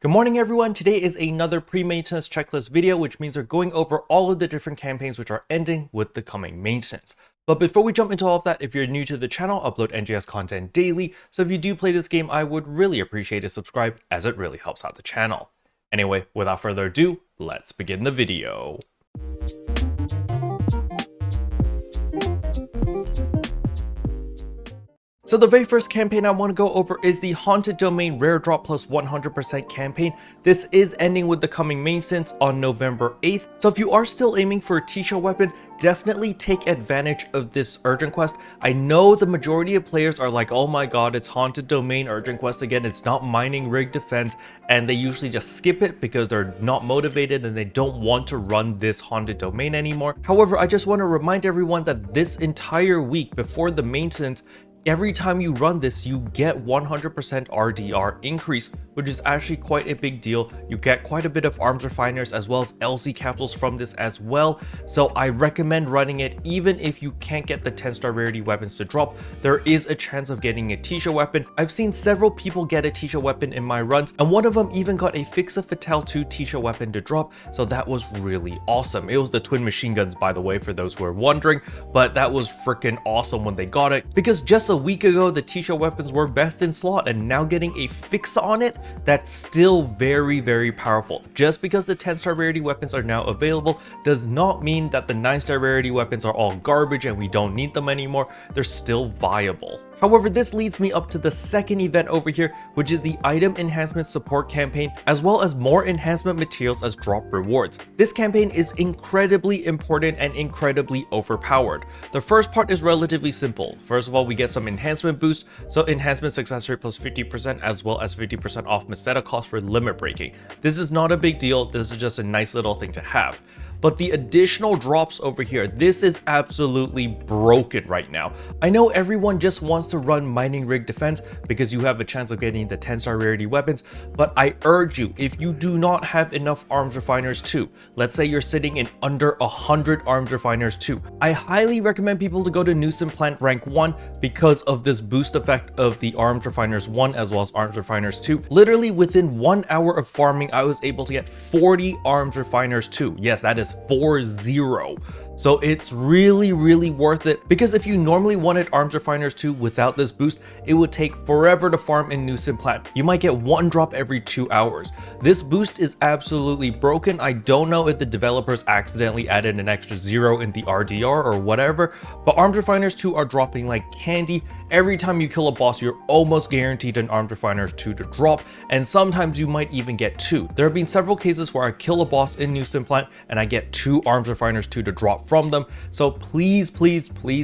Good morning everyone, today is another pre-maintenance checklist video, which means we're going over all of the different campaigns which are ending with the coming maintenance. But before we jump into all of that, if you're new to the channel, I upload NGS content daily, so if you do play this game, I would really appreciate a subscribe as it really helps out the channel. Anyway, without further ado, let's begin the video. So the very first campaign I want to go over is the Haunted Domain Rare Drop plus 100% campaign. This is ending with the coming maintenance on November 8th. So if you are still aiming for a T-Show weapon, definitely take advantage of this urgent quest. I know the majority of players are like, oh my god, it's Haunted Domain urgent quest again, it's not mining rig defense, and they usually just skip it because they're not motivated and they don't want to run this Haunted Domain anymore. However, I just want to remind everyone that this entire week before the maintenance, every time you run this, you get 100% RDR increase, which is actually quite a big deal. You get quite a bit of arms refiners as well as LC capsules from this as well. So I recommend running it even if you can't get the 10-star rarity weapons to drop. There is a chance of getting a T-Show weapon. I've seen several people get a T-Show weapon in my runs, and one of them even got a Fixa Fatale 2 T-Show weapon to drop. So that was really awesome. It was the twin machine guns, by the way, for those who are wondering, but that was freaking awesome when they got it, because just a week ago the T-Show weapons were best in slot, and now getting a Fixa on it, that's still very powerful. Just because the 10-star rarity weapons are now available does not mean that the 9-star rarity weapons are all garbage and we don't need them anymore. They're still viable. However, this leads me up to the second event over here, which is the Item Enhancement Support campaign, as well as more enhancement materials as drop rewards. This campaign is incredibly important and incredibly overpowered. The first part is relatively simple. First of all, we get some enhancement boost, so enhancement success rate plus 50% as well as 50% off Meseta cost for limit breaking. This is not a big deal, this is just a nice little thing to have. But the additional drops over here, this is absolutely broken right now. I know everyone just wants to run mining rig defense because you have a chance of getting the 10-star rarity weapons, but I urge you, if you do not have enough arms refiners too, let's say you're sitting in under 100 arms refiners too, I highly recommend people to go to Nuisance Plant rank 1 because of this boost effect of the arms refiners 1 as well as arms refiners 2. Literally within 1 hour of farming, I was able to get 40 arms refiners 2. Yes, that is 40. So it's really worth it, because if you normally wanted arms refiners 2 without this boost, it would take forever to farm in Nuisance Plant. You might get one drop every 2 hours. This boost is absolutely broken. I don't know if the developers accidentally added an extra 0 in the RDR or whatever, but arms refiners 2 are dropping like candy. Every time you kill a boss, you're almost guaranteed an arms refiners 2 to drop, and sometimes you might even get 2. There have been several cases where I kill a boss in Nuisance Plant and I get 2 arms refiners 2 to drop from them. So please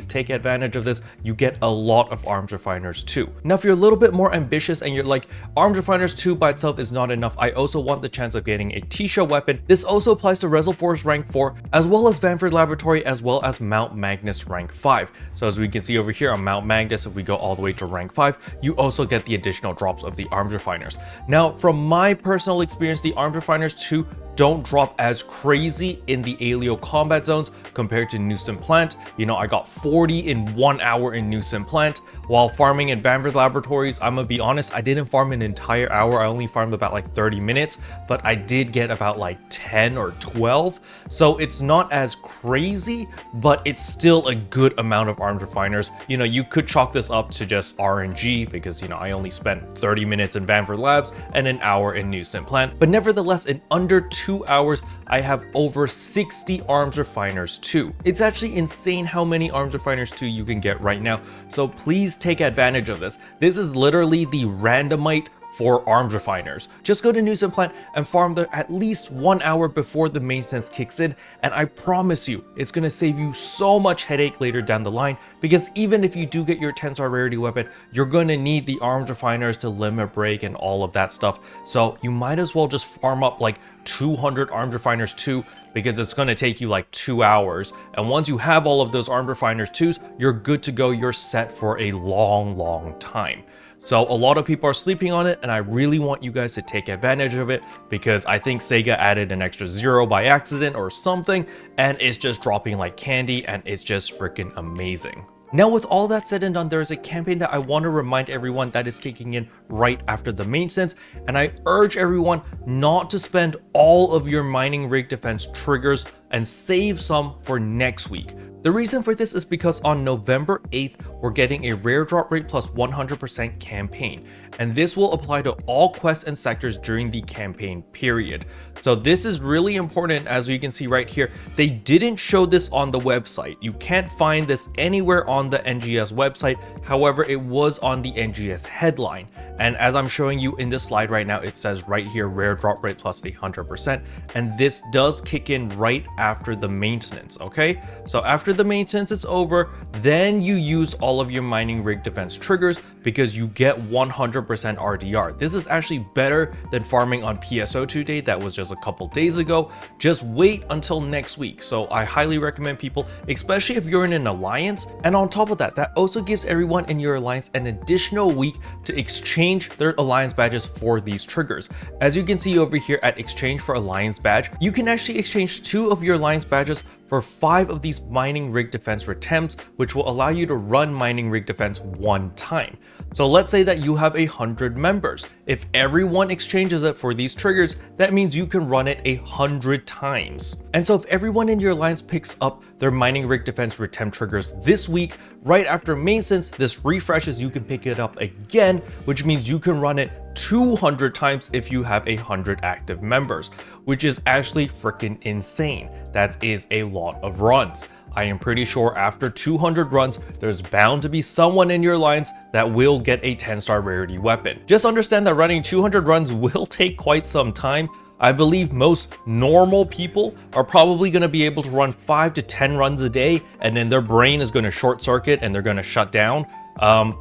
take advantage of this. You get a lot of arms refiners 2. Now if you're a little bit more ambitious and you're like, arms refiners 2 by itself is not enough, I also want the chance of getting a T-Show weapon. This also applies to Reservoirs rank 4 as well as Vanford Laboratory as well as Mount Magnus rank 5. So as we can see over here on Mount Magnus, if we go all the way to rank 5, you also get the additional drops of the arms refiners. Now from my personal experience, the arms refiners 2 don't drop as crazy in the Alio combat zones compared to Nuisance Plant. You know, I got 40 in 1 hour in Nuisance Plant, while farming at Vanford Laboratories, I'm gonna be honest, I didn't farm an entire hour. I only farmed about like 30 minutes, but I did get about like 10 or 12. So it's not as crazy, but it's still a good amount of arms refiners. You know, you could chalk this up to just RNG because, you know, I only spent 30 minutes in Vanford Labs and an hour in Nuisance Plant. But nevertheless, in under 2 hours, I have over 60 arms refiners too. It's actually insane how many arms refiners too you can get right now. So please take advantage of this. This is literally the randomite for arms refiners. Just go to Nuisance Plant and farm there at least 1 hour before the maintenance kicks in, and I promise you it's going to save you so much headache later down the line, because even if you do get your 10-star rarity weapon, you're going to need the arms refiners to limit break and all of that stuff. So you might as well just farm up like 200 arms refiners 2, because it's going to take you like 2 hours, and once you have all of those arms refiners 2s, you're good to go. You're set for a long time. So a lot of people are sleeping on it, and I really want you guys to take advantage of it, because I think Sega added an extra 0 by accident or something, and it's just dropping like candy, and it's just freaking amazing. Now, with all that said and done, there is a campaign that I want to remind everyone that is kicking in right after the maintenance, and I urge everyone not to spend all of your mining rig defense triggers and save some for next week. The reason for this is because on November 8th, we're getting a rare drop rate plus 100% campaign, and this will apply to all quests and sectors during the campaign period. So this is really important. As you can see right here, they didn't show this on the website. You can't find this anywhere on the NGS website. However, it was on the NGS headline. And as I'm showing you in this slide right now, it says right here, rare drop rate plus 100%. And this does kick in right after the maintenance, okay? So after the maintenance is over, then you use all of your mining rig defense triggers because you get 100% RDR. This is actually better than farming on PSO2 day that was just a couple days ago. Just wait until next week. So I highly recommend people, especially if you're in an alliance. And on top of that, that also gives everyone in your alliance an additional week to exchange their alliance badges for these triggers. As you can see over here at exchange for alliance badge, you can actually exchange 2 of your alliance badges for 5 of these mining rig defense retemps, which will allow you to run mining rig defense 1 time. So let's say that you have 100 members. If everyone exchanges it for these triggers, that means you can run it 100 times. And so if everyone in your alliance picks up their mining rig defense retempt triggers this week, right after maintenance, this refreshes, you can pick it up again, which means you can run it 200 times if you have 100 active members, which is actually freaking insane. That is a lot of runs. I am pretty sure after 200 runs, there's bound to be someone in your alliance that will get a 10-star rarity weapon. Just understand that running 200 runs will take quite some time. I believe most normal people are probably going to be able to run 5 to 10 runs a day, and then their brain is going to short circuit and they're going to shut down.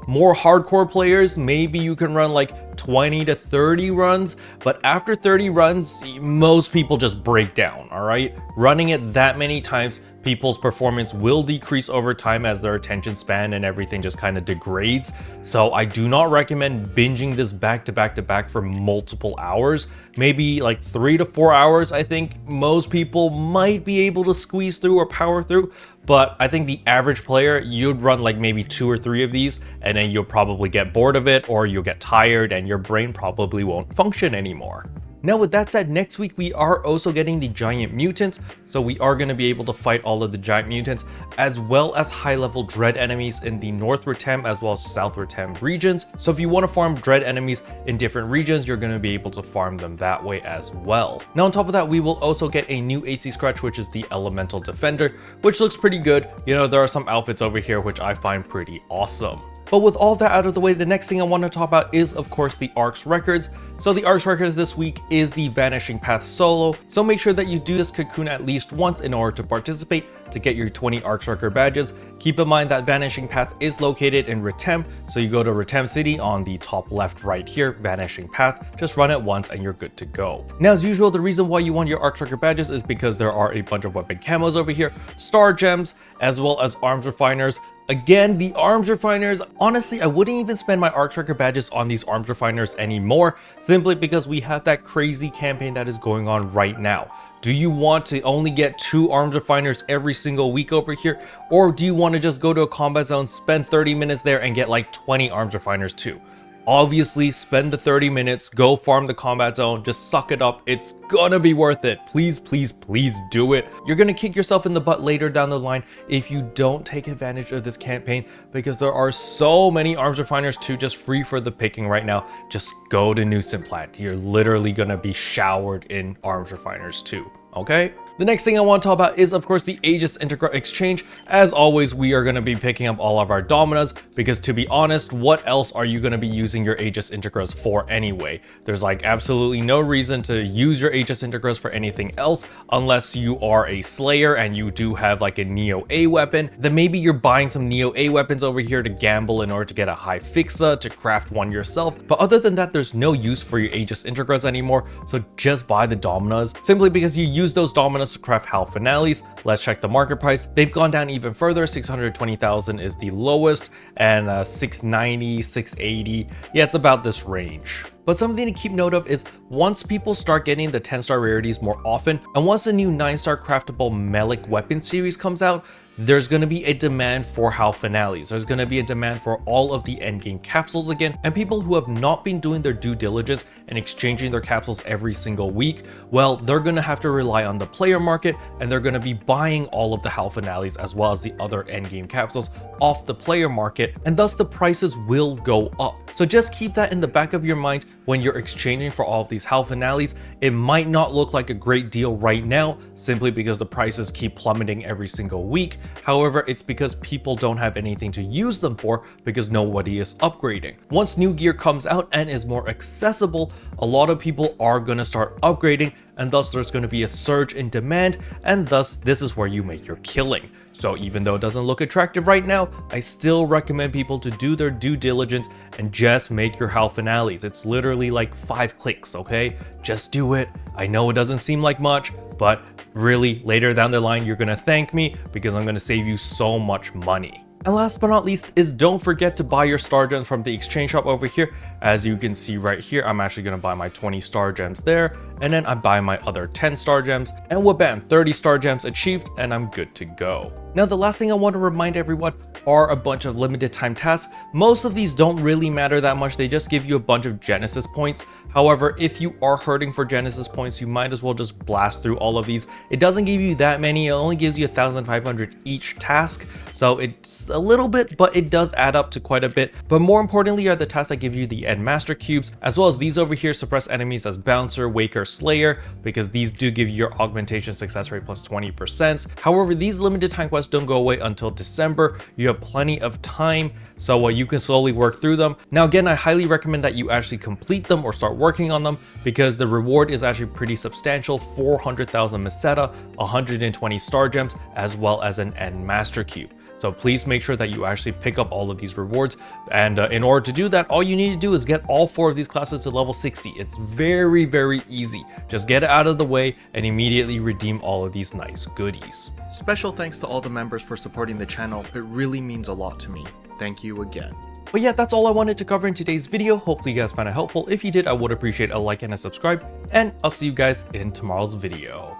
More hardcore players, maybe you can run like 20 to 30 runs, but after 30 runs, most people just break down, all right? Running it that many times, people's performance will decrease over time as their attention span and everything just kind of degrades. So I do not recommend binging this back to back to back for multiple hours. Maybe like 3 to 4 hours, I think most people might be able to squeeze through or power through. But I think the average player, you'd run like maybe 2 or 3 of these, and then you'll probably get bored of it, or you'll get tired and your brain probably won't function anymore. Now, with that said, next week we are also getting the giant mutants, so we are going to be able to fight all of the giant mutants, as well as high-level dread enemies in the North Retem as well as South Retem regions. So if you want to farm dread enemies in different regions, you're going to be able to farm them that way as well. Now, on top of that, we will also get a new AC Scratch, which is the Elemental Defender, which looks pretty good. You know, there are some outfits over here which I find pretty awesome. But with all that out of the way, the next thing I want to talk about is, of course, the Arks Records. So the Arks Records this week is the Vanishing Path solo. So make sure that you do this cocoon at least once in order to participate to get your 20 Arks Record badges. Keep in mind that Vanishing Path is located in Retem. So you go to Retem City on the top left right here, Vanishing Path. Just run it once and you're good to go. Now, as usual, the reason why you want your Arks Record badges is because there are a bunch of weapon camos over here, star gems, as well as arms refiners. Again, the arms refiners, honestly, I wouldn't even spend my Arks Record badges on these arms refiners anymore, simply because we have that crazy campaign that is going on right now. Do you want to only get 2 arms refiners every single week over here? Or do you want to just go to a combat zone, spend 30 minutes there and get like 20 arms refiners too? Obviously, spend the 30 minutes, go farm the combat zone, just suck it up. It's gonna be worth it. Please, please, please do it. You're gonna kick yourself in the butt later down the line if you don't take advantage of this campaign, because there are so many arms refiners too just free for the picking right now. Just go to Nuisance Plant. You're literally gonna be showered in arms refiners too, okay? The next thing I want to talk about is, of course, the Aegis Integra exchange. As always, we are going to be picking up all of our Dominas because, to be honest, what else are you going to be using your Aegis Integras for anyway? There's like absolutely no reason to use your Aegis Integras for anything else unless you are a Slayer and you do have like a Neo A weapon. Then maybe you're buying some Neo A weapons over here to gamble in order to get a high fixa to craft one yourself. But other than that, there's no use for your Aegis Integras anymore. So just buy the Dominas simply because you use those Dominas to craft HAL finales. Let's check the market price. They've gone down even further. 620,000 is the lowest, and 690, 680. Yeah, it's about this range. But something to keep note of is once people start getting the 10-star rarities more often, and once the new 9-star craftable Melik weapon series comes out, there's going to be a demand for HAL finales. There's going to be a demand for all of the endgame capsules again, and people who have not been doing their due diligence and exchanging their capsules every single week, well, they're going to have to rely on the player market, and they're going to be buying all of the HAL finales as well as the other endgame capsules off the player market, and thus the prices will go up. So just keep that in the back of your mind when you're exchanging for all of these HAL finales. It might not look like a great deal right now simply because the prices keep plummeting every single week. However, it's because people don't have anything to use them for because nobody is upgrading. Once new gear comes out and is more accessible, a lot of people are going to start upgrading, and thus there's going to be a surge in demand, and thus this is where you make your killing. So even though it doesn't look attractive right now, I still recommend people to do their due diligence and just make your HAL finales. It's literally like 5 clicks, okay? Just do it. I know it doesn't seem like much, but really later down the line, you're gonna thank me because I'm gonna save you so much money. And last but not least is don't forget to buy your star gems from the exchange shop over here. As you can see right here, I'm actually going to buy my 20 star gems there, and then I buy my other 10 star gems, and wha-bam, 30 star gems achieved, and I'm good to go. Now, the last thing I want to remind everyone are a bunch of limited time tasks. Most of these don't really matter that much. They just give you a bunch of Genesis points. However, if you are hurting for Genesis points, you might as well just blast through all of these. It doesn't give you that many. It only gives you 1,500 each task. So it's a little bit, but it does add up to quite a bit. But more importantly are the tasks that give you the End Master cubes, as well as these over here, suppress enemies as Bouncer, Waker, Slayer, because these do give you your augmentation success rate plus 20%. However, these limited time quests don't go away until December. You have plenty of time, so you can slowly work through them. Now again, I highly recommend that you actually complete them or start working on them because the reward is actually pretty substantial. 400,000 Meseta, 120 star gems, as well as an End Master cube. So please make sure that you actually pick up all of these rewards. And in order to do that, all you need to do is get all 4 of these classes to level 60. It's very, very easy. Just get it out of the way and immediately redeem all of these nice goodies. Special thanks to all the members for supporting the channel. It really means a lot to me. Thank you again. But yeah, that's all I wanted to cover in today's video. Hopefully you guys found it helpful. If you did, I would appreciate a like and a subscribe. And I'll see you guys in tomorrow's video.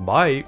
Bye.